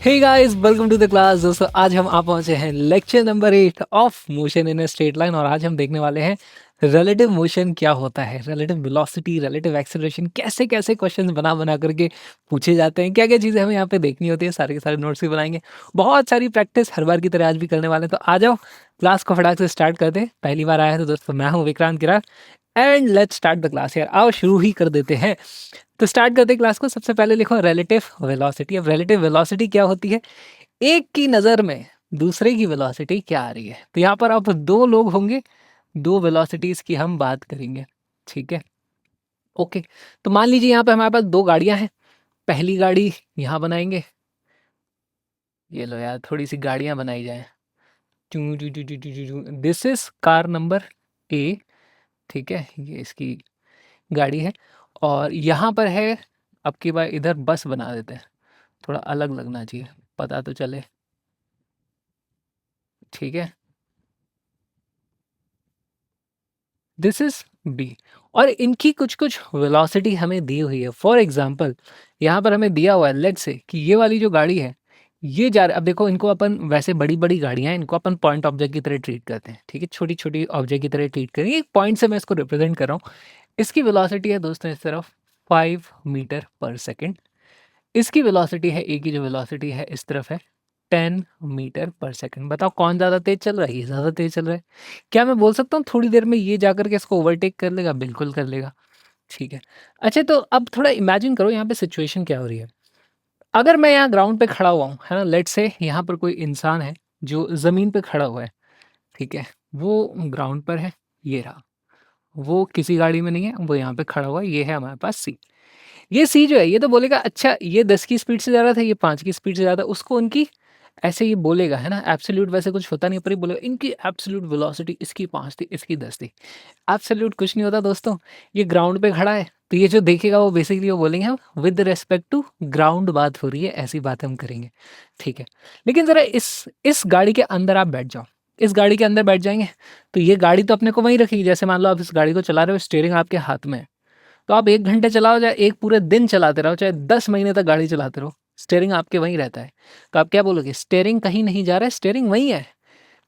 Hey guys, welcome to the class. दोस्तों आज हम आ पहुंचे हैं lecture number 8 of motion in a straight line और आज हम देखने वाले हैं रिलेटिव मोशन क्या होता है, रिलेटिव वेलोसिटी, रिलेटिव एक्सेलरेशन, कैसे कैसे क्वेश्चंस बना बना करके पूछे जाते हैं, क्या क्या चीज़ें हमें यहाँ पे देखनी होती है, सारे के सारे नोट्स भी बनाएंगे। बहुत सारी प्रैक्टिस हर बार की तरह आज भी करने वाले हैं, तो आ जाओ क्लास को फटाक से स्टार्ट करते हैं। पहली बार आया है तो दोस्तों मैं हूँ Vikrant Kirar and let's start the class. यार आओ शुरू ही कर देते हैं। तो स्टार्ट करते हैं क्लास को। सबसे पहले लिखो रिलेटिव वेलोसिटी। अब रिलेटिव वेलोसिटी क्या होती है? एक की नज़र में दूसरे की वेलोसिटी क्या आ रही है। तो यहाँ पर आप दो लोग होंगे, दो वेलोसिटीज़ की हम बात करेंगे, ठीक है? ओके, तो मान लीजिए यहाँ पे हमारे पास दो गाड़ियाँ हैं। पहली गाड़ी यहाँ बनाएंगे, ये लो यार थोड़ी सी गाड़ियाँ बनाई जाएँ। This is car number A, ठीक है, ये इसकी गाड़ी है। और यहाँ पर है, अब की बार इधर बस बना देते हैं, थोड़ा अलग लगना चाहिए, पता तो चले, ठीक है। दिस इज बी और इनकी कुछ कुछ वेलोसिटी हमें दी हुई है। फॉर एग्जांपल यहाँ पर हमें दिया हुआ है, लेट्स से कि ये वाली जो गाड़ी है ये जा रहा, अब देखो इनको अपन वैसे बड़ी बड़ी गाड़ियां हैं, इनको अपन पॉइंट ऑब्जेक्ट की तरह ट्रीट करते हैं, ठीक है, छोटी छोटी ऑब्जेक्ट की तरह ट्रीट करेंगे। एक पॉइंट से मैं इसको रिप्रेजेंट कर रहा हूँ। इसकी वेलोसिटी है दोस्तों इस तरफ 5 मीटर पर सेकेंड। इसकी वेलोसिटी है, ए की जो वेलोसिटी है इस तरफ है 10 मीटर पर सेकेंड। बताओ कौन ज़्यादा तेज चल रहा है? ये ज़्यादा तेज चल रहा है। क्या मैं बोल सकता हूँ थोड़ी देर में ये जाकर के इसको ओवरटेक कर लेगा? बिल्कुल कर लेगा, ठीक है। अच्छा, तो अब थोड़ा इमेजिन करो यहाँ पे सिचुएशन क्या हो रही है। अगर मैं यहाँ ग्राउंड पे खड़ा हुआ हूँ, है ना, लेट्स से यहाँ पर कोई इंसान है जो ज़मीन पे खड़ा हुआ है, ठीक है, वो ग्राउंड पर है, ये रहा, वो किसी गाड़ी में नहीं है, वो यहाँ पे खड़ा हुआ है, ये है हमारे पास सी। ये सी जो है ये तो बोलेगा अच्छा ये 10 की स्पीड से जा रहा था, ये 5 की स्पीड से जा रहा था, उसको उनकी ऐसे ये बोलेगा, है ना, एब्सोल्यूट वैसे कुछ होता नहीं, पर ये बोलेगा इनकी एब्सोल्यूट वेलोसिटी इसकी 5 थी, इसकी 10 थी। एब्सोल्यूट कुछ नहीं होता दोस्तों, ये ग्राउंड पे खड़ा है तो ये जो देखेगा वो बेसिकली वो बोलेंगे हम विद रिस्पेक्ट टू ग्राउंड बात हो रही है, ऐसी बात हम करेंगे, ठीक है। लेकिन ज़रा इस गाड़ी के अंदर आप बैठ जाओ, इस गाड़ी के अंदर बैठ जाएंगे तो ये गाड़ी तो अपने को वहीं रखेगी। जैसे मान लो आप इस गाड़ी को चला रहे हो, स्टीयरिंग आपके हाथ में है, तो आप 1 घंटे चलाओ चाहे एक पूरे दिन चलाते रहो, चाहे 10 महीने तक गाड़ी चलाते रहो, स्टीयरिंग आपके वहीं रहता है। तो आप क्या बोलोगे? स्टीयरिंग कहीं नहीं जा रहा है, स्टीयरिंग वहीं है,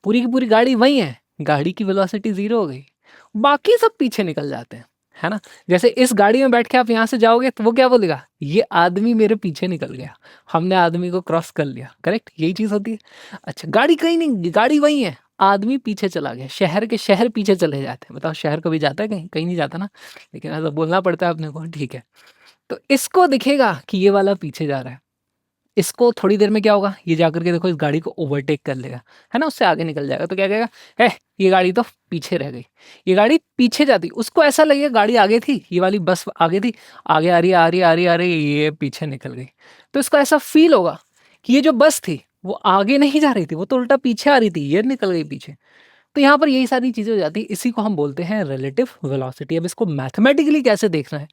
पूरी की पूरी गाड़ी वहीं है, गाड़ी की वेलोसिटी ज़ीरो हो गई, बाकी सब पीछे निकल जाते हैं, है ना। जैसे इस गाड़ी में बैठ के आप यहाँ से जाओगे तो वो क्या बोलेगा? ये आदमी मेरे पीछे निकल गया, हमने आदमी को क्रॉस कर लिया, करेक्ट, यही चीज़ होती है। अच्छा, गाड़ी कहीं नहीं, गाड़ी वहीं है, आदमी पीछे चला गया, शहर के शहर पीछे चले जाते हैं। बताओ शहर कभी जाता है? कहीं कहीं नहीं जाता ना, लेकिन ऐसा बोलना पड़ता है अपने को, ठीक है। तो इसको दिखेगा कि ये वाला पीछे जा रहा है, इसको थोड़ी देर में क्या होगा, ये जाकर के देखो इस गाड़ी को ओवरटेक कर लेगा, है ना, उससे आगे निकल जाएगा। तो क्या कहेगा? है, ये गाड़ी तो पीछे रह गई, ये गाड़ी पीछे जाती, उसको ऐसा लगेगा गाड़ी आगे थी, ये वाली बस आगे थी, आगे आ रही है, आ रही है, आ रही है, आ रही है, ये पीछे निकल गई। तो इसको ऐसा फील होगा कि ये जो बस थी वो आगे नहीं जा रही थी, वो तो उल्टा पीछे आ रही थी, ये निकल गई पीछे। तो यहाँ पर यही सारी चीज़ें हो जाती है, इसी को हम बोलते हैं रिलेटिव वेलोसिटी। अब इसको मैथमेटिकली कैसे देखना है,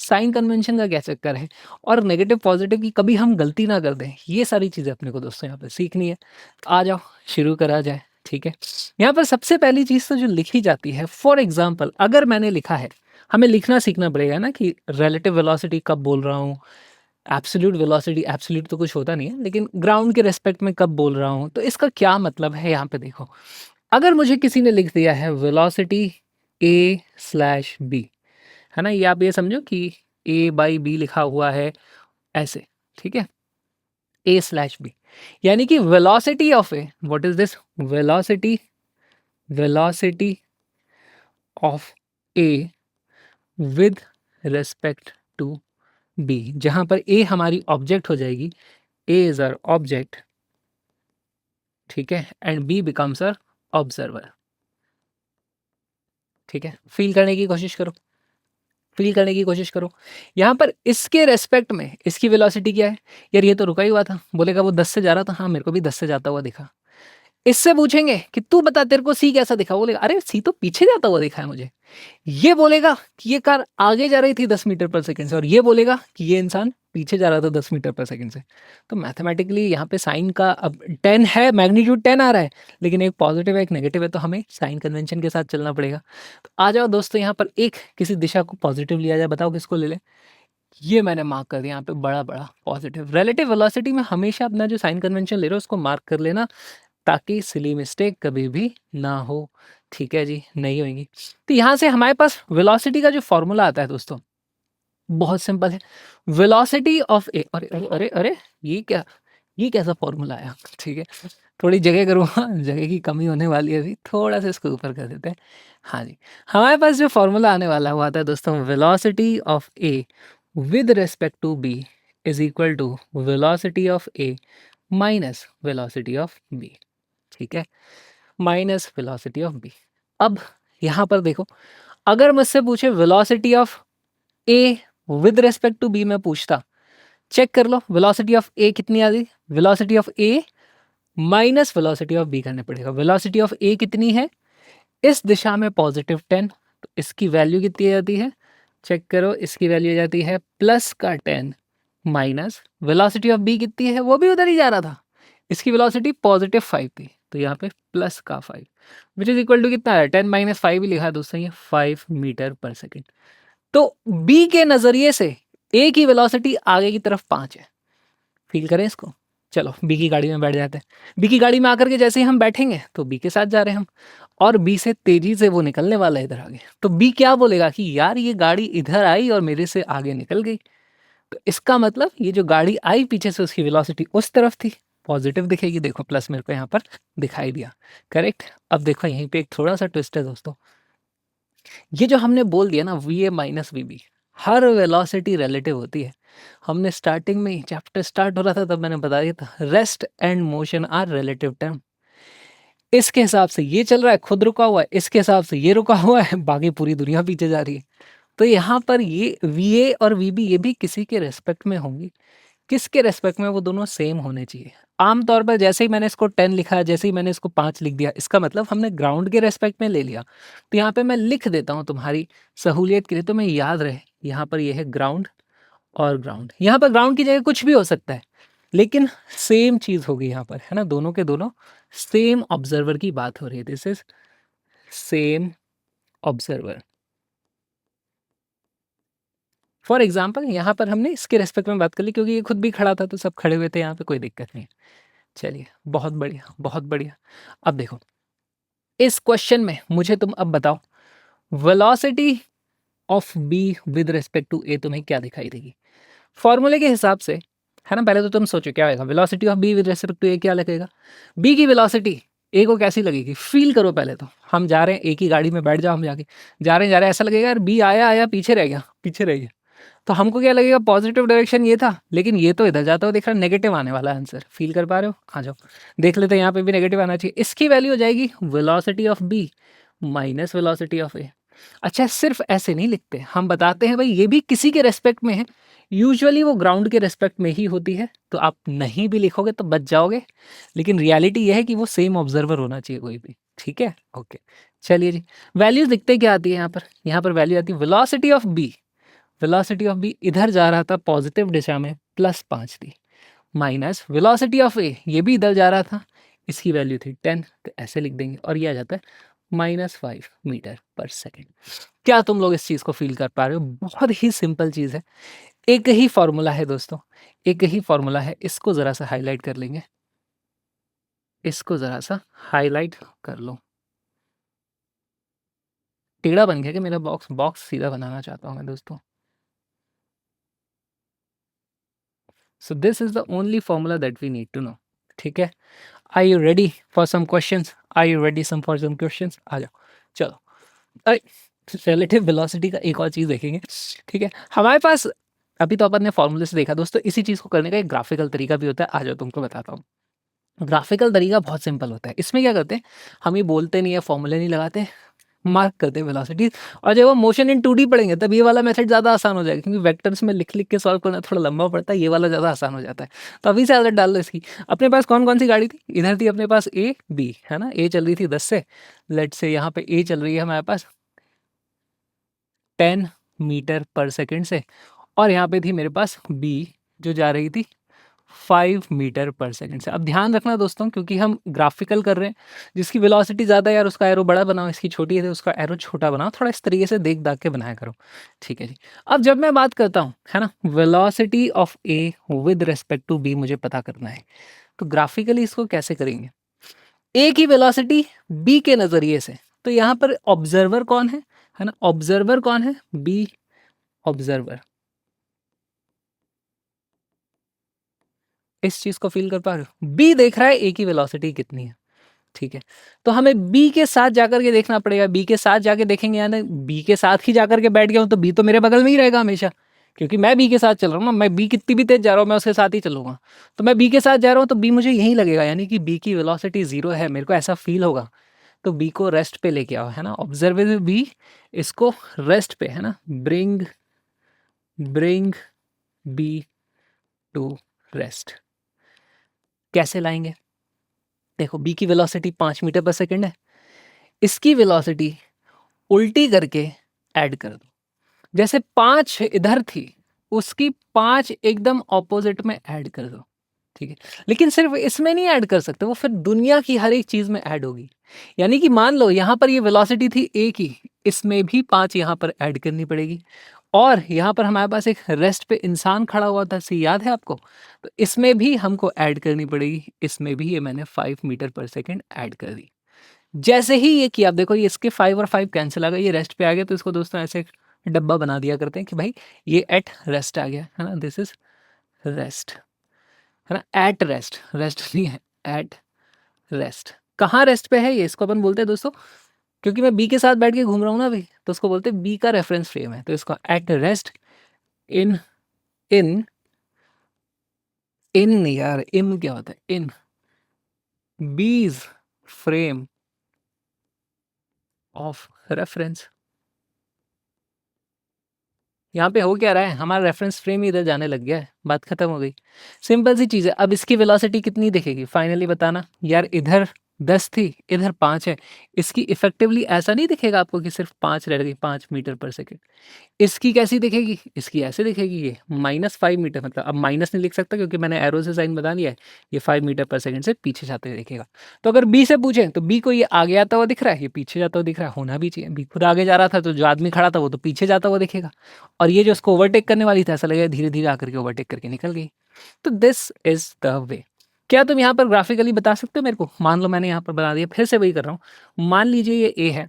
साइन कन्वेंशन का क्या चक्कर है, और नेगेटिव पॉजिटिव की कभी हम गलती ना कर दें, ये सारी चीज़ें अपने को दोस्तों यहाँ पे सीखनी है। तो आ जाओ शुरू करा जाए, ठीक है। यहाँ पर सबसे पहली चीज़ तो जो लिखी जाती है, फॉर एग्जाम्पल अगर मैंने लिखा है, हमें लिखना सीखना पड़ेगा ना कि रिलेटिव वेलोसिटी कब बोल रहा हूँ, एब्सोल्यूट वेलोसिटी, एब्सोल्यूट तो कुछ होता नहीं है, लेकिन ग्राउंड के रेस्पेक्ट में कब बोल रहा हूँ, तो इसका क्या मतलब है। यहाँ पे देखो, अगर मुझे किसी ने लिख दिया है वेलोसिटी ए स्लैश बी, है ना, ये आप ये समझो कि ए बाई बी लिखा हुआ है ऐसे, ठीक है, ए स्लैश बी, यानी कि velocity of A, what is this, velocity, velocity of A with respect to B, जहां पर ए हमारी ऑब्जेक्ट हो जाएगी, ए इज आवर ऑब्जेक्ट, ठीक है, and B becomes our observer, ठीक है। फील करने की कोशिश करो, फील करने की कोशिश करो। यहाँ पर इसके रेस्पेक्ट में इसकी वेलोसिटी क्या है? यार ये तो रुका ही हुआ था, बोलेगा वो 10 से जा रहा था, हाँ मेरे को भी 10 से जाता हुआ दिखा। इससे पूछेंगे कि तू बता तेरे को सी कैसा दिखा, बोलेगा अरे सी तो पीछे जाता हुआ दिखा है मुझे। ये बोलेगा कि ये कार आगे जा रही थी 10 मीटर पर सेकंड से, और ये बोलेगा कि ये इंसान पीछे जा रहा था 10 मीटर पर सेकंड से। तो मैथमेटिकली यहाँ पे साइन का अब 10 है, मैग्नीट्यूड 10 आ रहा है, लेकिन एक पॉजिटिव है एक नेगेटिव है, तो हमें साइन कन्वेंशन के साथ चलना पड़ेगा। तो आ जाओ दोस्तों, यहाँ पर एक किसी दिशा को पॉजिटिव लिया जाए, बताओ किसको ले ले? ये मैंने मार्क कर दिया यहाँ पे बड़ा-बड़ा पॉज़िटिव। रिलेटिव वेलोसिटी में हमेशा अपना जो साइन कन्वेंशन ले रहे हो उसको मार्क कर लेना, ताकि सिली मिस्टेक कभी भी ना हो। ठीक है जी, नहीं होएगी। तो यहाँ से हमारे पास वेलोसिटी का जो फ़ॉर्मूला आता है दोस्तों, बहुत सिंपल है। वेलोसिटी ऑफ ए अरे, अरे, अरे, अरे! ये क्या? ये कैसा फ़ॉर्मूला आया? ठीक है, थोड़ी जगह करूँगा, जगह की कमी होने वाली है अभी, थोड़ा-सा इसको ऊपर कर देते हैं। हाँ जी, हमारे पास जो फ़ॉर्मूला आने वाला है वो आता है दोस्तों, velocity of A with respect to B is equal to velocity of A minus velocity of B. ठीक है? Minus velocity of B. अब यहाँ पर देखो, अगर मुझसे पूछे velocity of A with respect to B मैं पूछता, चेक कर लो वेलोसिटी ऑफ ए कितनी आ गई? Velocity of A minus velocity of B करने पड़ेगा। वेलोसिटी ऑफ ए कितनी है? इस दिशा में पॉजिटिव 10, तो इसकी वैल्यू कितनी आ जाती है? चेक करो, इसकी वैल्यू आ जाती है प्लस का 10 माइनस वेलोसिटी ऑफ बी कितनी है? वो भी उधर ही जा रहा था, इसकी वेलोसिटी पॉजिटिव 5 थी, तो यहाँ पे प्लस का 5 विच इज इक्वल टू कितना है? 10 माइनस 5 ही लिखा है दोस्तों, ये 5 मीटर पर सेकेंड। तो बी के नजरिए से ए की वेलोसिटी आगे की तरफ 5 है। फील करें इसको। चलो बी की गाड़ी में बैठ जाते हैं। बी की गाड़ी में आकर के जैसे ही हम बैठेंगे तो बी के साथ जा रहे हैं हम, और बी से तेजी से वो निकलने वाला है इधर आगे। तो बी क्या बोलेगा कि यार ये गाड़ी इधर आई और मेरे से आगे निकल गई। तो इसका मतलब ये जो गाड़ी आई पीछे से उसकी वेलोसिटी उस तरफ थी, पॉजिटिव दिखेगी। देखो प्लस मेरे को यहाँ पर दिखाई दिया, करेक्ट। अब देखो यहीं पे एक थोड़ा सा ट्विस्ट है दोस्तों, ये जो हमने बोल दिया ना V A minus V B, हर वेलोसिटी रिलेटिव होती है। हमने स्टार्टिंग में ही चैप्टर स्टार्ट हो रहा था तब मैंने बता दिया था, rest and motion are relative term. इसके हिसाब से ये चल रहा है, खुद रुका हुआ है, इसके हिसाब से ये रुका हुआ है, बाकी पूरी दुनिया पीछे जा रही है। तो यहाँ पर ये वी ए और वी बी ये भी किसी के रेस्पेक्ट में होंगी। किसके रेस्पेक्ट में? वो दोनों सेम होने चाहिए। आमतौर पर जैसे ही मैंने इसको 10 लिखा, जैसे ही मैंने इसको 5 लिख दिया, इसका मतलब हमने ग्राउंड के रेस्पेक्ट में ले लिया। तो यहाँ पे मैं लिख देता हूँ तुम्हारी सहूलियत के लिए, तो मैं याद रहे, यहाँ पर ये है ग्राउंड और ग्राउंड। यहाँ पर ग्राउंड की जगह कुछ भी हो सकता है, लेकिन सेम चीज़ होगी यहाँ पर, है ना? दोनों के दोनों सेम ऑब्जर्वर की बात हो रही है। This is same observer. For example यहाँ पर हमने इसके रेस्पेक्ट में बात कर ली, क्योंकि ये खुद भी खड़ा था तो सब खड़े हुए थे, यहाँ पे कोई दिक्कत नहीं है। चलिए बहुत बढ़िया, बहुत बढ़िया। अब देखो इस क्वेश्चन में मुझे तुम अब बताओ, velocity of B with respect to A तुम्हें क्या दिखाई देगी? फॉर्मूले के हिसाब से, है ना? पहले तो तुम सोचो क्या होगा, velocity of B with respect to A क्या लगेगा? बी की वेलोसिटी ए को कैसी लगेगी? फील करो पहले तो। हम जा रहे हैं, ए की गाड़ी में बैठ जाओ, हम जाके जा रहे हैं, ऐसा लगेगा यार बी आया आया पीछे रह गया, पीछे रह गया। तो हमको क्या लगेगा? पॉजिटिव डायरेक्शन ये था, लेकिन ये तो इधर जाता हुआ दिख रहा है, नेगेटिव आने वाला है आंसर। फील कर पा रहे हो? आ जाओ देख लेते हैं, यहाँ पे भी नेगेटिव आना चाहिए। इसकी वैल्यू हो जाएगी velocity of B minus velocity of A. अच्छा सिर्फ ऐसे नहीं लिखते, हम बताते हैं भाई ये भी किसी के रेस्पेक्ट में है। यूजुअली वो ग्राउंड के रेस्पेक्ट में ही होती है, तो आप नहीं भी लिखोगे तो बच जाओगे, लेकिन रियलिटी ये है कि वो सेम ऑब्जर्वर होना चाहिए कोई भी। ठीक है, ओके। चलिए जी, वैल्यूज दिखते क्या आती है यहाँ पर? यहाँ पर वैल्यू आती है velocity of B. Velocity of B इधर जा रहा था पॉजिटिव दिशा में, +5 थी, माइनस वेलोसिटी ऑफ ए, ये भी इधर जा रहा था, इसकी वैल्यू थी 10, तो ऐसे लिख देंगे और ये आ जाता है -5 मीटर पर सेकेंड। क्या तुम लोग इस चीज़ को फील कर पा रहे हो? बहुत ही सिंपल चीज़ है, एक ही फॉर्मूला है दोस्तों, एक ही फॉर्मूला है। इसको ज़रा सा हाईलाइट कर लेंगे, इसको ज़रा सा हाईलाइट कर लो। टेढ़ा बन गया क्या मेरा बॉक्स? बॉक्स सीधा बनाना चाहता हूँ मैं दोस्तों। So this is the only formula that we need to know. ठीक है, are you ready for some questions? Are you ready some for some questions? आ जाओ, चलो। अरे रिलेटिव वेलोसिटी का एक और चीज़ देखेंगे। ठीक है, हमारे पास अभी तो अपन ने फॉर्मूले से देखा दोस्तों, इसी चीज़ को करने का एक ग्राफिकल तरीका भी होता है। आ जाओ तुमको बताता हूँ। ग्राफिकल तरीका बहुत सिंपल होता है। इसमें क्या करते हैं, हम ये बोलते नहीं है, फॉर्मूले नहीं लगाते, मार्क करते हैं वेलोसिटी। और जब हम मोशन इन 2D पढ़ेंगे तब ये वाला मेथड ज़्यादा आसान हो जाएगा, क्योंकि वेक्टर्स में लिख लिख के सॉल्व करना थोड़ा लंबा पड़ता है, ये वाला ज़्यादा आसान हो जाता है। तो अभी से आदत डाल लो इसकी। अपने पास कौन कौन सी गाड़ी थी? इधर थी अपने पास ए बी, है ना? ए चल रही थी 10 से, लेट से यहाँ पे ए चल रही है हमारे पास 10 मीटर पर सेकेंड से, और यहाँ पे थी मेरे पास बी जो जा रही थी 5 मीटर पर सेकंड से। अब ध्यान रखना दोस्तों, क्योंकि हम ग्राफिकल कर रहे हैं, जिसकी वेलोसिटी ज़्यादा है यार उसका एरो बड़ा बनाओ, इसकी छोटी है तो उसका एरो छोटा बनाओ, थोड़ा इस तरीके से देख दाख के बनाया करो, ठीक है जी। अब जब मैं बात करता हूँ, है ना, velocity of A with respect to B मुझे पता करना है, तो ग्राफिकली इसको कैसे करेंगे? ए की वेलोसिटी बी के नज़रिए से, तो यहाँ पर ऑब्जर्वर कौन है ना, ऑब्जर्वर कौन है? B observer. इस चीज़ को फ़ील कर पा रहे हो? बी देख रहा है ए की वेलोसिटी कितनी है, ठीक है? तो हमें बी के साथ जाकर के देखना पड़ेगा, बी के साथ जाके देखेंगे, यानी बी के साथ ही जाकर के बैठ गया हूँ तो बी तो मेरे बगल में ही रहेगा हमेशा, क्योंकि मैं बी के साथ चल रहा हूँ ना, मैं बी कितनी भी तेज जा रहा हूँ मैं उसके साथ ही चलूँगा। तो मैं बी के साथ जा रहा हूँ तो बी मुझे यहीं लगेगा, यानी कि बी की वेलोसिटी 0 है, मेरे को ऐसा फ़ील होगा। तो बी को रेस्ट पे लेके आओ, है ना, ऑब्जर्वेबल बी, इसको रेस्ट पे, है ना, bring bring B to rest. कैसे लाएंगे? देखो बी की वेलोसिटी 5 मीटर पर सेकंड है, इसकी वेलोसिटी उल्टी करके ऐड कर दो। जैसे 5 इधर थी, उसकी 5 एकदम ऑपोजिट में ऐड कर दो, ठीक है? लेकिन सिर्फ इसमें नहीं ऐड कर सकते, वो फिर दुनिया की हर एक चीज़ में ऐड होगी। यानी कि मान लो यहाँ पर ये वेलोसिटी थी ए की, इसमें भी 5 यहाँ पर ऐड करनी पड़ेगी। और यहाँ पर हमारे पास एक रेस्ट पे इंसान खड़ा हुआ था, सी याद है आपको? तो इसमें भी हमको ऐड करनी पड़ेगी, इसमें भी ये मैंने 5 मीटर पर सेकंड ऐड कर दी। जैसे ही ये किया, आप देखो ये इसके 5 और 5 कैंसिल आ गए, ये रेस्ट पे आ गया, तो इसको दोस्तों ऐसे एक डब्बा बना दिया करते हैं कि भाई ये एट रेस्ट आ गया, है ना, दिस इज रेस्ट, है ना, एट रेस्ट, रेस्ट नहीं है, एट रेस्ट। कहाँ रेस्ट पे है ये, इसको अपन बोलते हैं दोस्तों, क्योंकि मैं बी के साथ बैठ के घूम रहा हूँ ना अभी, तो उसको बोलते हैं बी का रेफरेंस फ्रेम है, तो इसको एट रेस्ट इन इन इन यार इन क्या होता है, इन बीज फ्रेम ऑफ रेफरेंस। यहाँ पे हो क्या रहा है, हमारा रेफरेंस फ्रेम ही इधर जाने लग गया है, बात खत्म हो गई। सिंपल सी चीज़ है। अब इसकी वेलोसिटी कितनी दिखेगी फाइनली बताना यार, इधर 10 थी, इधर 5 है, इसकी इफेक्टिवली ऐसा नहीं दिखेगा आपको कि सिर्फ 5 रह गई, 5 मीटर पर सेकेंड। इसकी कैसी दिखेगी, इसकी ऐसे दिखेगी, ये -5 मीटर, मतलब अब माइनस नहीं लिख सकता क्योंकि मैंने एरो से साइन बता दिया है, ये 5 मीटर पर सेकंड से पीछे जाते हुए दिखेगा। तो अगर बी से पूछें तो बी को ये आगे आता हुआ दिख रहा है, ये पीछे जाता हुआ दिख रहा है, होना भी चाहिए, बी खुद आगे जा रहा था तो जो आदमी खड़ा था वो तो पीछे जाता हुआ दिखेगा, और ये जो उसको ओवरटेक करने वाली था ऐसा लगेगा धीरे धीरे आकर के ओवरटेक करके निकल गई। तो दिस इज द वे। क्या तुम यहाँ पर ग्राफिकली बता सकते हो मेरे को? मान लो मैंने यहाँ पर बता दिया, फिर से वही कर रहा हूँ, मान लीजिए ये ए है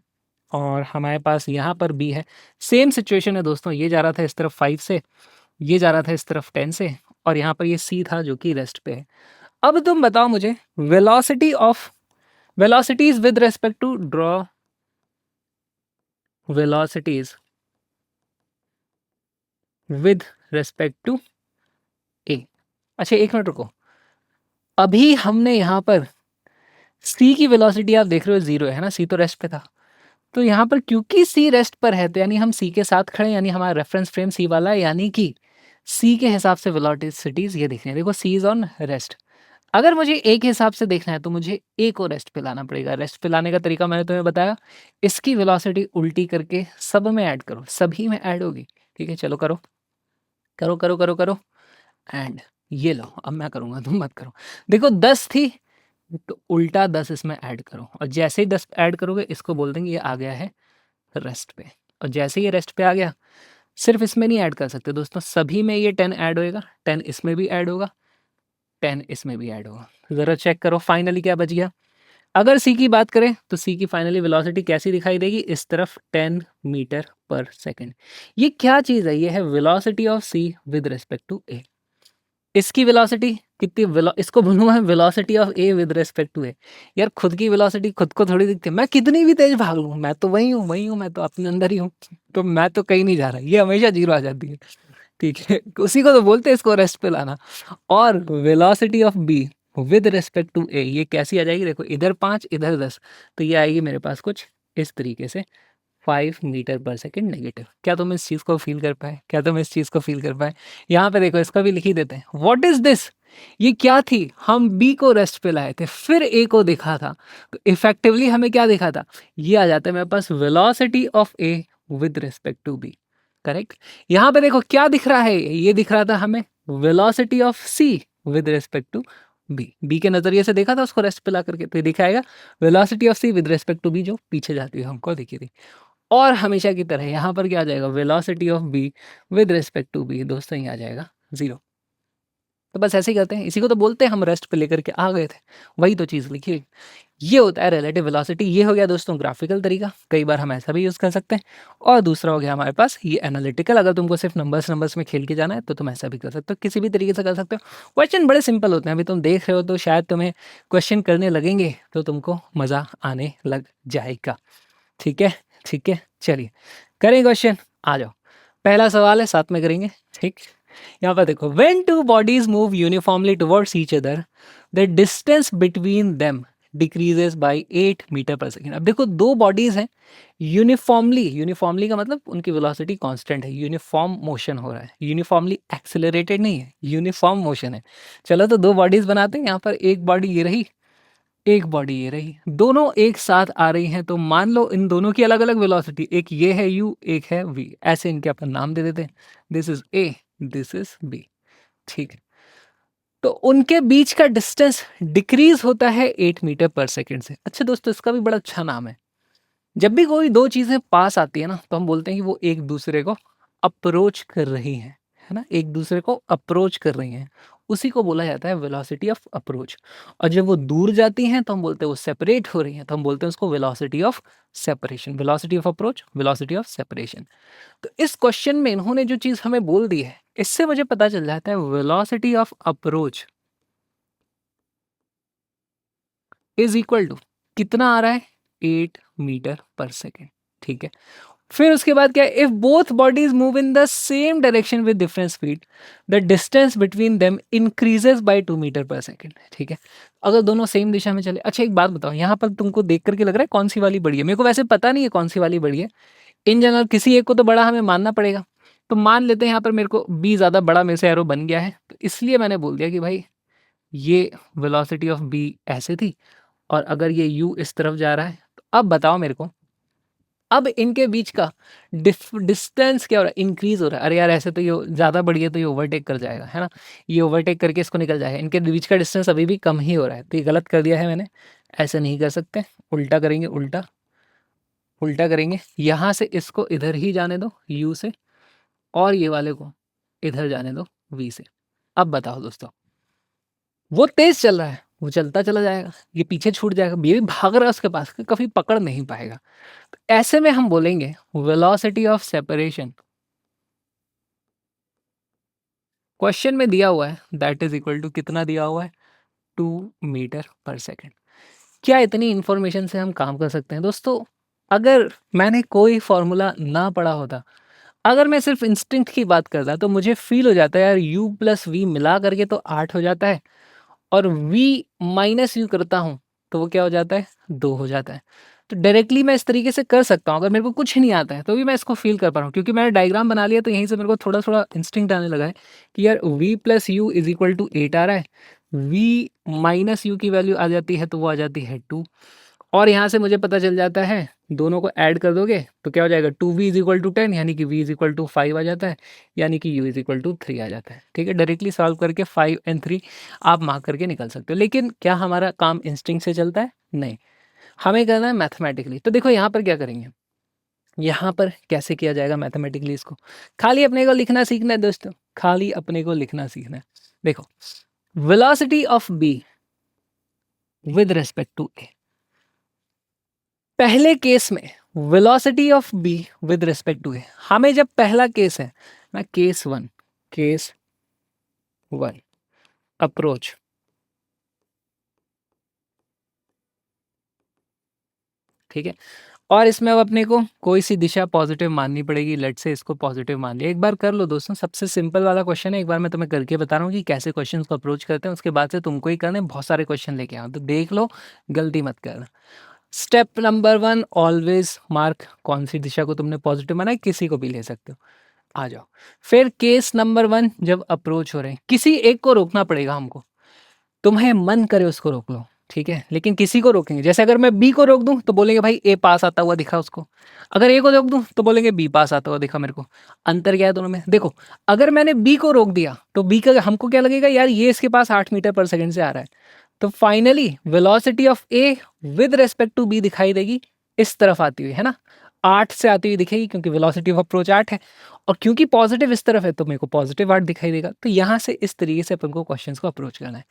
और हमारे पास यहाँ पर बी है। सेम सिचुएशन है दोस्तों, ये जा रहा था इस तरफ 5 से, ये जा रहा था इस तरफ 10 से, और यहाँ पर ये सी था जो कि रेस्ट पे है। अब तुम बताओ मुझे velocity of velocities with respect to draw velocities with respect to A. अच्छा एक मिनट रुको, अभी हमने यहाँ पर सी की वेलोसिटी आप देख रहे हो 0 है ना, सी तो रेस्ट पे था, तो यहाँ पर क्योंकि सी रेस्ट पर है तो यानी हम सी के साथ खड़े, यानी हमारा रेफरेंस फ्रेम सी वाला है, यानी कि सी के हिसाब से वेलोसिटीज ये दिख रही है। देखो सी इज ऑन रेस्ट। अगर मुझे ए के हिसाब से देखना है तो मुझे ए को रेस्ट पे लाना पड़ेगा। रेस्ट पे लाने का तरीका मैंने तुम्हें बताया, इसकी वेलोसिटी उल्टी करके सब में ऐड करो, सभी में ऐड होगी, ठीक है? चलो करो करो करो करो करो, एंड ये लो, अब मैं करूँगा तुम मत करो। देखो 10 थी तो उल्टा 10 इसमें ऐड करो, और जैसे ही 10 ऐड करोगे इसको बोल देंगे ये आ गया है रेस्ट पे, और जैसे ही ये रेस्ट पे आ गया, सिर्फ इसमें नहीं ऐड कर सकते दोस्तों, सभी में ये 10 ऐड होएगा, 10 इसमें भी ऐड होगा, 10 इसमें भी ऐड होगा। ज़रा चेक करो फाइनली क्या बच गया। अगर सी की बात करें तो सी की फाइनली वेलोसिटी कैसी दिखाई देगी, इस तरफ 10 मीटर पर सेकेंड। ये क्या चीज़ है, ये है velocity of C with respect to A. इसकी वेलोसिटी कितनी, इसको बोलूँ मैं velocity of A with respect to A. यार खुद की वेलोसिटी खुद को थोड़ी दिखती है, मैं कितनी भी तेज भाग लूँ मैं तो वही हूँ, मैं तो अपने अंदर ही हूँ, तो मैं तो कहीं नहीं जा रहा, ये हमेशा 0 आ जाती है, ठीक है? उसी को तो बोलते हैं इसको रेस्ट पे लाना। और velocity of B with respect to A ये कैसी आ जाएगी, देखो इधर 5 इधर 10, तो ये आएगी मेरे पास कुछ इस तरीके से, 5 मीटर पर सेकेंड नेगेटिव। क्या तुम इस चीज़ को फील कर पाए, क्या तुम इस चीज़ को फील कर पाए? यहाँ पे देखो इसका भी लिख ही देते हैं, व्हाट इज दिस, ये क्या थी, हम बी को रेस्ट पे लाए थे फिर ए को देखा था, तो इफेक्टिवली हमें क्या देखा था, ये आ जाता है मेरे पास velocity of A with respect to B, correct? यहाँ पे देखो क्या दिख रहा है, ये दिख रहा था हमें velocity of C with respect to B के नजरिए से देखा था उसको रेस्ट पे ला करके, तो ये दिखाएगा velocity of C with respect to B जो पीछे जाती है हमको दिखी थी। और हमेशा की तरह यहाँ पर क्या आ जाएगा, velocity of B with respect to B दोस्तों ये आ जाएगा 0। तो बस ऐसे ही करते हैं, इसी को तो बोलते हैं हम रेस्ट पे लेकर के आ गए थे, वही तो चीज़ लिखी हुई। ये होता है रिलेटिव वेलोसिटी। ये हो गया दोस्तों ग्राफिकल तरीका, कई बार हम ऐसा भी यूज़ कर सकते हैं। और दूसरा हो गया हमारे पास ये एनालिटिकल, अगर तुमको सिर्फ नंबर्स में खेल के जाना है तो तुम ऐसा भी कर सकते हो, किसी भी तरीके से कर सकते हो। क्वेश्चन बड़े सिंपल होते हैं, अभी तुम देख रहे हो तो शायद तुम्हें क्वेश्चन करने लगेंगे तो तुमको मज़ा आने लग जाएगा। ठीक है, ठीक है, चलिए करें क्वेश्चन, आ जाओ। पहला सवाल है, साथ में करेंगे, ठीक। यहाँ पर देखो, when two bodies move uniformly towards each other, the distance between them decreases by 8 metre per second. अब देखो दो बॉडीज हैं, यूनिफॉर्मली का मतलब उनकी वेलोसिटी कांस्टेंट है, यूनिफॉर्म मोशन हो रहा है, यूनिफॉर्मली एक्सेलरेटेड नहीं है, यूनिफॉर्म मोशन है। चलो तो दो बॉडीज बनाते हैं, यहाँ पर एक बॉडी ये रही, एक बॉडी ये रही, दोनों एक साथ आ रही हैं, तो मान लो इन दोनों की अलग अलग वेलोसिटी, एक ये है u, एक है v, ऐसे इनके अपन नाम दे देते हैं, this is a, this is b, ठीक है। तो उनके बीच का डिस्टेंस डिक्रीज होता है 8 मीटर पर सेकेंड से। अच्छा दोस्तों, इसका भी बड़ा अच्छा नाम है। जब भी कोई दो चीजें पास आती है ना, तो हम बोलते हैं कि वो एक दूसरे को अप्रोच कर रही हैं, है ना, एक दूसरे को अप्रोच कर रही हैं, उसी को बोला जाता है वेलोसिटी ऑफ अप्रोच। और जब वो दूर जाती हैं तो हम बोलते हैं वो सेपरेट हो रही हैं, तो हम बोलते हैं उसको velocity of separation, velocity of approach, velocity of separation. तो इस क्वेश्चन में इन्होंने जो चीज हमें बोल दी है, इससे मुझे पता चल जाता है velocity of approach is equal to कितना आ रहा है, 8 मीटर पर सेकेंड, ठीक है। फिर उसके बाद क्या है, if both bodies move in the same direction with different speed, the distance between them increases by 2 metre per second, ठीक है। अगर दोनों सेम दिशा में चले, अच्छा एक बात बताओ, यहाँ पर तुमको देख करके लग रहा है कौन सी वाली बड़ी है? मेरे को वैसे पता नहीं है कौन सी वाली बड़ी है, इन जनरल किसी एक को तो बड़ा हमें मानना पड़ेगा। तो मान लेते हैं यहाँ पर मेरे को बी ज़्यादा बड़ा मेरे से एरो बन गया है, तो इसलिए मैंने बोल दिया कि भाई ये वेलोसिटी ऑफ बी ऐसे थी, और अगर ये यू इस तरफ जा रहा है, तो अब बताओ मेरे को, अब इनके बीच का डिस्टेंस क्या हो रहा है, इंक्रीज हो रहा है। अरे यार ऐसे तो ये ज़्यादा बड़ी है तो ये ओवरटेक कर जाएगा, है ना, ये ओवरटेक करके इसको निकल जाएगा, इनके बीच का डिस्टेंस अभी भी कम ही हो रहा है, तो ये गलत कर दिया है मैंने, ऐसे नहीं कर सकते, उल्टा करेंगे, उल्टा उल्टा करेंगे, यहाँ से इसको इधर ही जाने दो यू से, और ये वाले को इधर जाने दो वी से। अब बताओ दोस्तों, वो तेज चल रहा है, वो चलता चला जाएगा, ये पीछे छूट जाएगा, ये भी भाग रहा है उसके पास, कभी पकड़ नहीं पाएगा। तो ऐसे में हम बोलेंगे वेलोसिटी ऑफ सेपरेशन, क्वेश्चन में दिया हुआ है दैट इज इक्वल टू कितना दिया हुआ है, 2 मीटर पर सेकेंड। क्या इतनी इंफॉर्मेशन से हम काम कर सकते हैं दोस्तों? अगर मैंने कोई फॉर्मूला ना पढ़ा होता, अगर मैं सिर्फ इंस्टिंक्ट की बात करता, तो मुझे फील हो जाता है यार u प्लस वी मिला करके तो 8 हो जाता है, और v माइनस यू करता हूँ तो वो क्या हो जाता है, 2 हो जाता है। तो डायरेक्टली मैं इस तरीके से कर सकता हूँ, अगर मेरे को कुछ नहीं आता है तो भी मैं इसको फील कर पा रहा हूँ, क्योंकि मैंने डायग्राम बना लिया, तो यहीं से मेरे को थोड़ा थोड़ा इंस्टिंक्ट आने लगा है कि यार v plus u is equal to 8 आ रहा है, v माइनस यू की वैल्यू आ जाती है तो वो आ जाती है 2, और यहाँ से मुझे पता चल जाता है, दोनों को ऐड कर दोगे तो क्या हो जाएगा, 2v इज इक्वल टू 10, यानी कि v इज इक्वल टू 5 आ जाता है, यानी कि u इज इक्वल टू 3 आ जाता है। ठीक है, डायरेक्टली सॉल्व करके 5 और 3 आप मार्क करके निकल सकते हो। लेकिन क्या हमारा काम इंस्टिंक्ट से चलता है? नहीं, हमें करना है मैथमेटिकली। तो देखो यहाँ पर क्या करेंगे, यहाँ पर कैसे किया जाएगा मैथमेटिकली इसको, खाली अपने को लिखना सीखना है दोस्तों, खाली अपने को लिखना सीखना है। देखो, velocity of B with respect to A, पहले केस में velocity of B with respect to A, हमें जब पहला केस है ना, केस वन अप्रोच, ठीक है, और इसमें अब अपने को कोई सी दिशा पॉजिटिव माननी पड़ेगी, लेट से इसको पॉजिटिव मान लिया। एक बार कर लो दोस्तों, सबसे सिंपल वाला क्वेश्चन है, एक बार मैं तुम्हें करके बता रहा हूँ कि कैसे क्वेश्चन को अप्रोच करते हैं, उसके बाद से तुमको ही करने, बहुत सारे क्वेश्चन लेके आओ, तो देख लो, गलती मत करना। स्टेप नंबर 1, ऑलवेज मार्क कौन सी दिशा को तुमने पॉजिटिव माना है, किसी को भी ले सकते हो, आ जाओ। फिर केस नंबर 1, जब अप्रोच हो रहे हैं, किसी एक को रोकना पड़ेगा हमको, तुम्हें मन करे उसको रोक लो, ठीक है, लेकिन किसी को रोकेंगे। जैसे अगर मैं बी को रोक दूं तो बोलेंगे भाई ए पास आता हुआ दिखा उसको, अगर ए को रोक दूं तो बोलेंगे बी पास आता हुआ दिखा मेरे को। अंतर क्या है दोनों में? देखो, अगर मैंने बी को रोक दिया तो बी का हमको क्या लगेगा, यार ये इसके पास 8 मीटर पर सेकंड से आ रहा है, तो finally velocity of A with respect to B दिखाई देगी इस तरफ आती हुई, है ना, 8 से आती हुई दिखेगी, क्योंकि वेलोसिटी ऑफ अप्रोच 8 है, और क्योंकि पॉजिटिव इस तरफ है तो मेरे को पॉजिटिव 8 दिखाई देगा। तो यहाँ से इस तरीके से अपन को क्वेश्चंस को अप्रोच करना है।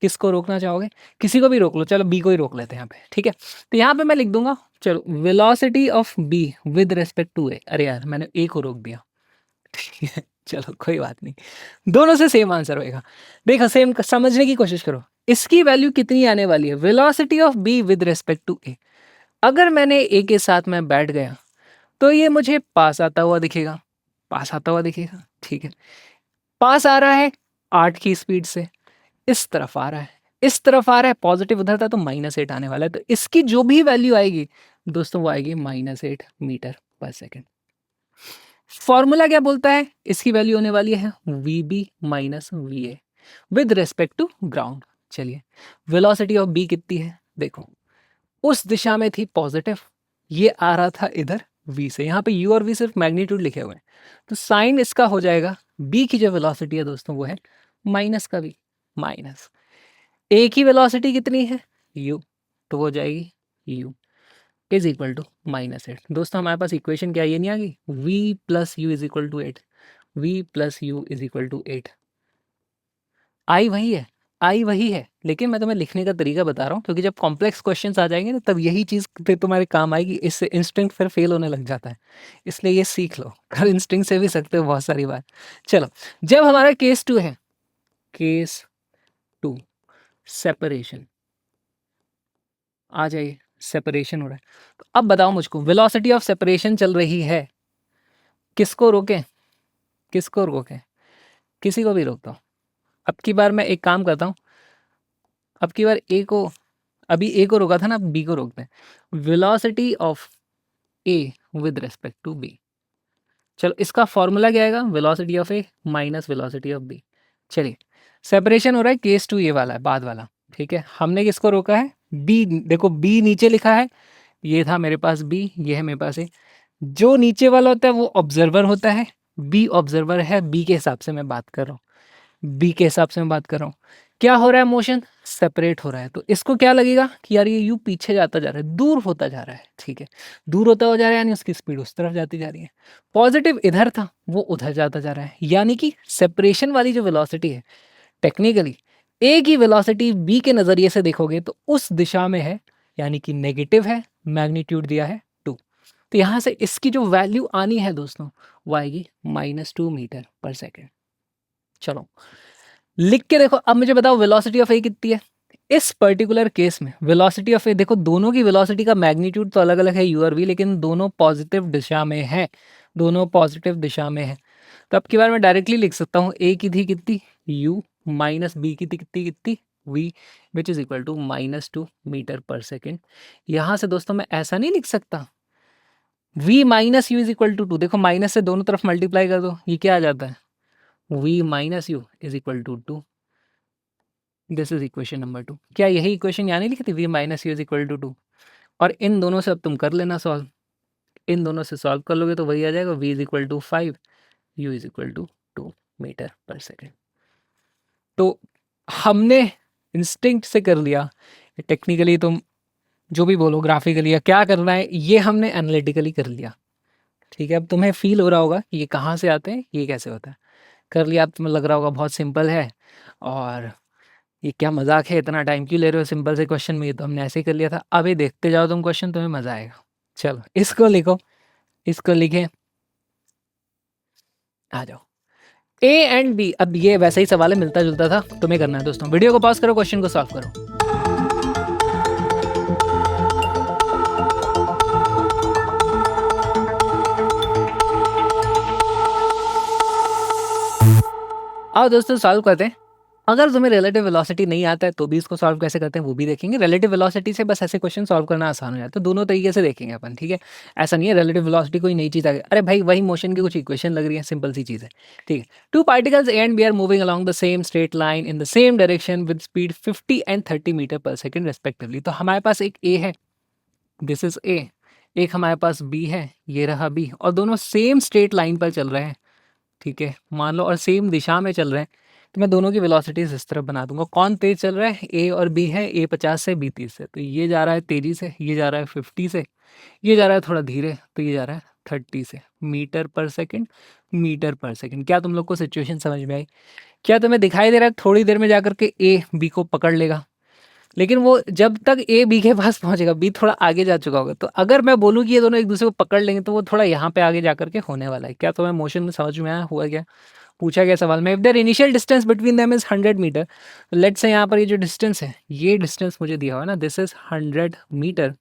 किसको रोकना चाहोगे? किसी को भी रोक लो, चलो बी को ही रोक लेते हैं यहाँ पे, ठीक है। तो यहाँ पे मैं लिख दूंगा, चलो velocity of B with respect to A. अरे यार मैंने ए को रोक दिया, ठीक है, चलो कोई बात नहीं, दोनों से सेम आंसर होएगा। देखो सेम समझने की कोशिश करो, इसकी वैल्यू कितनी आने वाली है, velocity of B with respect to A. अगर मैंने ए के साथ में बैठ गया तो ये मुझे पास आता हुआ दिखेगा, पास आता हुआ दिखेगा, ठीक है। पास आ रहा है 8 की स्पीड से, इस तरफ आ रहा है, इस तरफ आ रहा है, पॉजिटिव उधर था तो -8 आने वाला है। तो इसकी जो भी वैल्यू आएगी दोस्तों वो आएगी -8 मीटर पर सेकेंड। फॉर्मूला क्या बोलता है? इसकी वैल्यू होने वाली है VB minus VA with respect to ground. चलिए, वेलोसिटी ऑफ बी कितनी है? देखो, उस दिशा में थी पॉजिटिव, ये आ रहा था इधर v से, यहाँ पे u और v सिर्फ मैग्नीट्यूड लिखे हुए हैं, तो साइन इसका हो जाएगा, b की जो वेलोसिटी है दोस्तों वो है माइनस का v माइनस a की वेलोसिटी कितनी है u, तो वो हो जाएगी u इज इक्वल टू -8। दोस्तों हमारे पास इक्वेशन क्या ये नहीं आ गई, v plus u is equal to 8, v plus u is equal to 8। आई वही है, आई वही है, लेकिन मैं तुम्हें लिखने का तरीका बता रहा हूँ, क्योंकि जब कॉम्प्लेक्स क्वेश्चंस आ जाएंगे ना तब यही चीज़ फिर तुम्हारे काम आएगी, इससे इंस्टिंक्ट फिर फेल होने लग जाता है, इसलिए ये सीख लो। कर इंस्टिंक्ट से भी सकते हो बहुत सारी बार। चलो, जब हमारा केस 2 है, केस 2 सेपरेशन, आ जाइए, सेपरेशन हो रहा है, तो अब बताओ मुझको, वेलोसिटी ऑफ सेपरेशन चल रही है, किसको रोकें, किसको रोकें? किसी को भी रोकता हूँ। अब की बार मैं एक काम करता हूँ, अब की बार ए को, अभी ए को रोका था ना, अब बी को रोकते हैं। Velocity of A with respect to B, चलो इसका फॉर्मूला क्या आएगा, velocity of A minus velocity of B. चलिए, सेपरेशन हो रहा है, केस 2 ये वाला है, बाद वाला, ठीक है। हमने किसको रोका है? बी। देखो बी नीचे लिखा है, ये था मेरे पास बी, ये है मेरे पास ए। जो नीचे वाला होता है वो ऑब्जर्वर होता है, बी ऑब्जर्वर है, बी के हिसाब से मैं बात कर रहा हूँ, बी के हिसाब से मैं बात कर रहा हूँ। क्या हो रहा है? मोशन सेपरेट हो रहा है, तो इसको क्या लगेगा कि यार ये यू पीछे जाता जा रहा है, दूर होता जा रहा है, ठीक है, दूर होता हो जा रहा है, यानी उसकी स्पीड उस तरफ जाती जा रही है। पॉजिटिव इधर था, वो उधर जाता जा रहा है, यानी कि सेपरेशन वाली जो वेलोसिटी है, टेक्निकली ए की वेलोसिटी बी के नज़रिए से देखोगे तो उस दिशा में है, यानी कि नेगेटिव है, मैग्नीट्यूड दिया है 2। तो यहाँ से इसकी जो वैल्यू आनी है दोस्तों वो आएगी -2 मीटर पर सेकेंड। चलो लिख के देखो, अब मुझे बताओ वेलोसिटी ऑफ ए कितनी है इस पर्टिकुलर केस में। वेलोसिटी ऑफ ए, देखो दोनों की वेलोसिटी का मैग्नीट्यूड तो अलग अलग है u और v, लेकिन दोनों पॉजिटिव दिशा में है, दोनों पॉजिटिव दिशा में है। तो अब की बार मैं डायरेक्टली लिख सकता हूँ, a की थी कितनी u माइनस बी की थी कितनी कितनी v, which is equal to -2 metre per second. यहाँ से दोस्तों मैं ऐसा नहीं लिख सकता v minus u is equal to 2, देखो माइनस से दोनों तरफ मल्टीप्लाई कर दो, ये क्या आ जाता है, v minus u is equal to 2। This is equation number 2। क्या यही इक्वेशन यहाँ नहीं लिखी थी, v minus u is equal to 2? और इन दोनों से अब तुम कर लेना सॉल्व, इन दोनों से सॉल्व कर लोगे तो वही आ जाएगा, v is equal to 5, u is equal to 2 metre per second. तो हमने इंस्टिंक्ट से कर लिया, टेक्निकली तुम जो भी बोलो, ग्राफिकली या क्या करना है, ये हमने एनालिटिकली कर लिया, ठीक है। अब तुम्हें फील हो रहा होगा कि ये कहाँ से आते हैं, ये कैसे होता है, कर लिया। अब तुम्हें लग रहा होगा बहुत सिंपल है, और ये क्या मजाक है, इतना टाइम क्यों ले रहे हो सिंपल से क्वेश्चन में, ये तो हमने ऐसे ही कर लिया था। अभी देखते जाओ तुम क्वेश्चन, तुम्हें मजा आएगा। चलो इसको लिखो, इसको लिखे, आ जाओ ए एंड बी। अब ये वैसा ही सवाल है, मिलता जुलता था, तुम्हें करना है दोस्तों। वीडियो को पॉज करो, क्वेश्चन को सॉल्व करो। आओ दोस्तों सॉल्व करते हैं। अगर तुम्हें रिलेटिव वेलोसिटी नहीं आता है तो भी इसको सॉल्व कैसे करते हैं वो भी देखेंगे। रिलेटिव वेलोसिटी से बस ऐसे क्वेश्चन सॉल्व करना आसान हो जाता है, तो दोनों तरीके से देखेंगे अपन, ठीक है। ऐसा नहीं है रिलेटिव वेलोसिटी कोई नई चीज़ आ गई, अरे भाई वही मोशन की कुछ इक्वेशन लग रही है, सिंपल सी चीज़ है, ठीक है। Two particles A and B are moving along the same straight line in the same direction with speed 50 and 30 metre per second respectively. तो हमारे पास एक ए है, दिस इज ए, एक हमारे पास बी है, ये रहा बी, और दोनों सेम स्ट्रेट लाइन पर चल रहे हैं, ठीक है, मान लो, और सेम दिशा में चल रहे हैं। तो मैं दोनों की वेलोसिटीज इस तरफ बना दूंगा। कौन तेज चल रहा है, ए और बी है, ए 50 से बी 30 से, तो ये जा रहा है तेजी से, ये जा रहा है 50 से, ये जा रहा है थोड़ा धीरे, तो ये जा रहा है 30 से, मीटर पर सेकंड, मीटर पर सेकंड। क्या तुम लोग को सिचुएशन समझ में आई? क्या तुम्हें दिखाई दे रहा है थोड़ी देर में जाकर के ए बी को पकड़ लेगा, लेकिन वो जब तक ए बी के पास पहुंचेगा बी थोड़ा आगे जा चुका होगा। तो अगर मैं बोलूँ कि ये दोनों एक दूसरे को पकड़ लेंगे तो वो थोड़ा यहाँ पे आगे जाकर के होने वाला है। क्या तुम्हें मोशन में समझ में आया हुआ क्या? पूछा गया सवाल में, if there initial distance between them is 100 metre, let's say यहाँ पर ये जो डिस्टेंस है, ये डिस्टेंस मुझे दिया हुआ है ना, दिस इज 100 मीटर,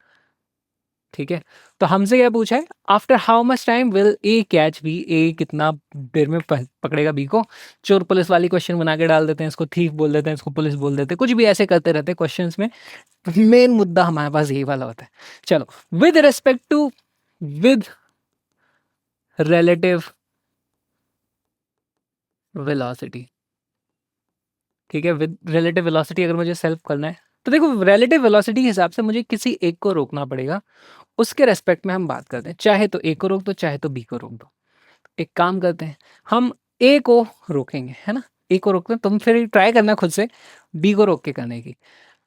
ठीक है। तो हमसे क्या पूछा है, after how much time will A catch B, A कितना देर में पकड़ेगा बी को। चोर पुलिस वाली क्वेश्चन बना के डाल देते हैं, इसको थीफ बोल देते हैं, इसको पुलिस बोल देते हैं, कुछ भी ऐसे करते रहते हैं क्वेश्चंस में। मेन मुद्दा हमारे पास यही वाला होता है। चलो, with respect to, with relative velocity, ठीक है, विद रिलेटिव वेलोसिटी अगर मुझे सेल्फ करना है तो देखो रिलेटिव वेलोसिटी के हिसाब से मुझे किसी एक को रोकना पड़ेगा, उसके रेस्पेक्ट में हम बात करते हैं। चाहे तो ए को रोक दो, चाहे तो बी को रोक दो। एक काम करते हैं, हम ए को रोकेंगे, है ना, ए को रोकते हैं, तुम फिर ट्राई करना खुद से बी को रोक के करने की।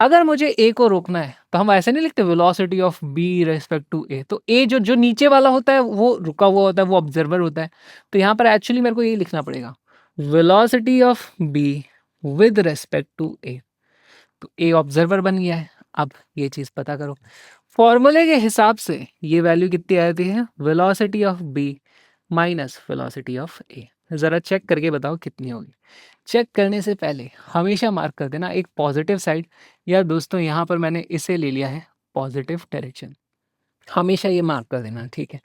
अगर मुझे ए को रोकना है तो हम ऐसे नहीं लिखते velocity of B respect to A, तो ए जो जो नीचे वाला होता है वो रुका हुआ होता है, वो ऑब्जर्वर होता है। तो यहाँ पर एक्चुअली मेरे को ये लिखना पड़ेगा, velocity of B with respect to A. तो ए ऑब्जर्वर बन गया है। अब ये चीज़ पता करो, फॉर्मूले के हिसाब से ये वैल्यू कितनी आती है, velocity of B minus velocity of A. ज़रा चेक करके बताओ कितनी होगी। चेक करने से पहले हमेशा मार्क कर देना एक पॉजिटिव साइड, या दोस्तों यहाँ पर मैंने इसे ले लिया है पॉजिटिव डायरेक्शन, हमेशा ये मार्क कर देना, ठीक है।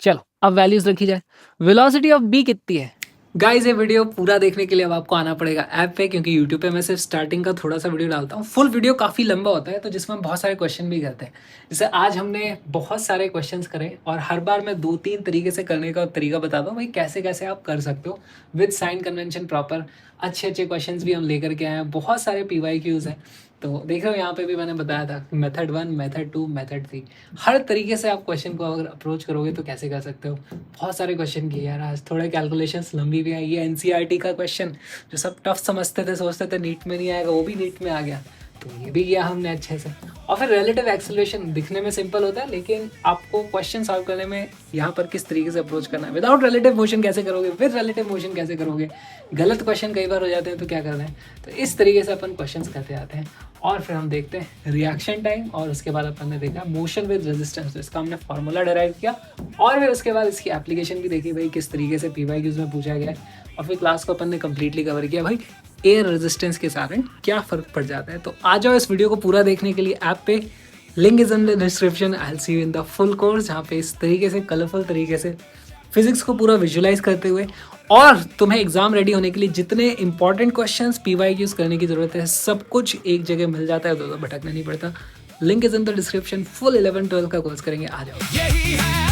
चलो अब वैल्यूज रखी जाए, वेलोसिटी ऑफ बी कितनी है। गाइस ये वीडियो पूरा देखने के लिए अब आपको आना पड़ेगा ऐप पे, क्योंकि यूट्यूब पे मैं सिर्फ स्टार्टिंग का थोड़ा सा वीडियो डालता हूँ। फुल वीडियो काफ़ी लंबा होता है, तो जिसमें हम बहुत सारे क्वेश्चन भी करते हैं। जैसे आज हमने बहुत सारे क्वेश्चंस करे, और हर बार मैं 2-3 तरीके से करने का तरीका बताता हूँ भाई, कैसे कैसे आप कर सकते हो विद साइन कन्वेंशन प्रॉपर। अच्छे अच्छे क्वेश्चन भी हम लेकर के आए हैं, बहुत सारे PYQs हैं। तो देख रहे हो यहाँ पे भी मैंने बताया था मेथड 1, मेथड 2, मेथड 3, हर तरीके से आप क्वेश्चन को अगर अप्रोच करोगे तो कैसे कर सकते हो। बहुत सारे क्वेश्चन किए यार आज, थोड़े कैलकुलेशंस लंबी भी आई। ये NCERT का क्वेश्चन जो सब टफ समझते थे, सोचते थे नीट में नहीं आएगा, वो भी नीट में आ गया, तो ये भी किया हमने अच्छे से। और फिर रिलेटिव एक्सेलरेशन दिखने में सिंपल होता है, लेकिन आपको क्वेश्चन सॉल्व करने में यहाँ पर किस तरीके से अप्रोच करना है, विदाउट रिलेटिव मोशन कैसे करोगे, विद रिलेटिव मोशन कैसे करोगे, गलत क्वेश्चन कई बार हो जाते हैं तो क्या करना है। तो इस तरीके से अपन क्वेश्चंस करते आते हैं, और फिर हम देखते हैं रिएक्शन टाइम, और उसके बाद अपन ने देखा मोशन विद रेजिस्टेंस, तो इसका हमने फॉर्मूला डिराइव किया, और फिर उसके बाद इसकी एप्लीकेशन भी देखी भाई किस तरीके से PYQs में पूछा गया है। और फिर क्लास को अपन ने कम्प्लीटली कवर किया भाई एयर रेजिस्टेंस के कारण क्या फ़र्क पड़ जाता है। तो आ जाओ इस वीडियो को पूरा देखने के लिए ऐप पे, link is in the description. I will see you in the full course, जहाँ पे इस तरीके से कलरफुल तरीके से फिजिक्स को पूरा विजुलाइज करते हुए, और तुम्हें एग्जाम रेडी होने के लिए जितने इंपॉर्टेंट क्वेश्चंस PYQs करने की जरूरत है, सब कुछ एक जगह मिल जाता है, तो भटकना नहीं पड़ता। Link is in the description. Full 11-12 का कोर्स करेंगे, आ जाओ।